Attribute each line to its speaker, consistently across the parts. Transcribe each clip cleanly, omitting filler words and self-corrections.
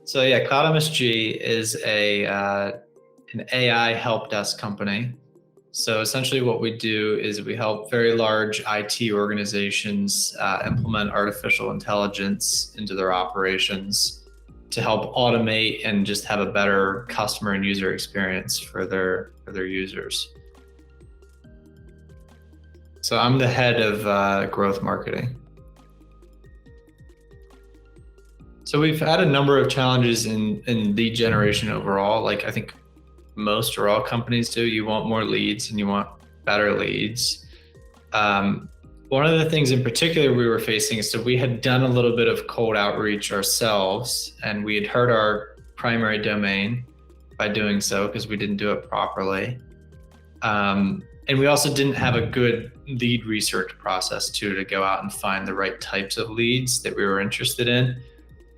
Speaker 1: So yeah, CloudMSG is an AI help desk company. So essentially what we do is we help very large IT organizations implement artificial intelligence into their operations to help automate and just have a better customer and user experience for their users. So I'm the head of growth marketing. So we've had a number of challenges in lead generation overall. Like I think most or all companies do. You want more leads and you want better leads. One of the things in particular we were facing is that we had done a little bit of cold outreach ourselves, and we had hurt our primary domain by doing so because we didn't do it properly. And we also didn't have a good lead research process too, to go out and find the right types of leads that we were interested in.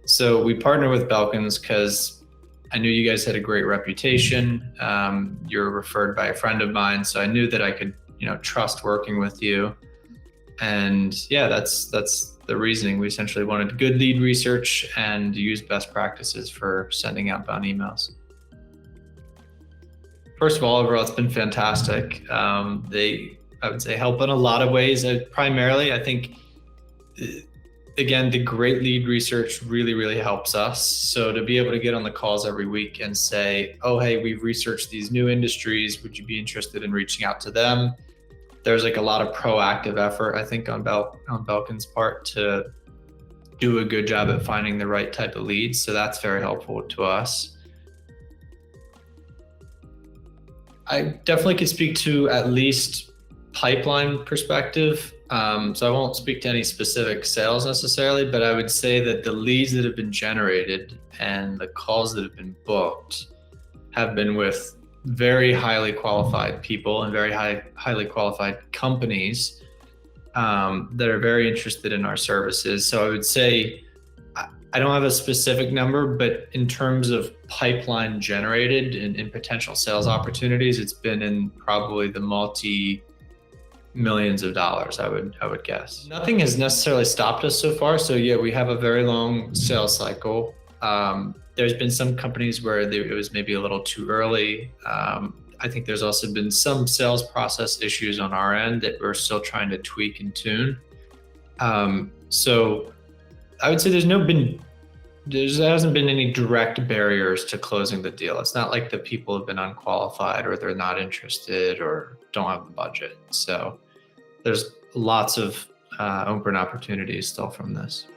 Speaker 1: So we partnered with Belkins because I knew you guys had a great reputation. You're referred by a friend of mine, so I knew that I could, trust working with you. And yeah, that's the reasoning. We essentially wanted good lead research and use best practices for sending outbound emails. First of all, overall, it's been fantastic. They, I would say, help in a lot of ways. Primarily, I think, again, the great lead research really helps us. So to be able to get on the calls every week and say, oh, hey, we've researched these new industries. Would you be interested in reaching out to them? There's like a lot of proactive effort, I think, on Belkin's part to do a good job at finding the right type of leads. So that's very helpful to us. I definitely could speak to at least pipeline perspective. So I won't speak to any specific sales necessarily, but I would say that the leads that have been generated and the calls that have been booked have been with very highly qualified people and very highly qualified companies that are very interested in our services. So I would say, I don't have a specific number, but in terms of pipeline generated in potential sales opportunities, it's been in probably the multi-millions of dollars, I would guess. Nothing has necessarily stopped us so far. So yeah, we have a very long sales cycle. There's been some companies where it was maybe a little too early. I think there's also been some sales process issues on our end that we're still trying to tweak and tune. So I would say there hasn't been any direct barriers to closing the deal. It's not like the people have been unqualified or they're not interested or don't have the budget. So there's lots of open opportunities still from this.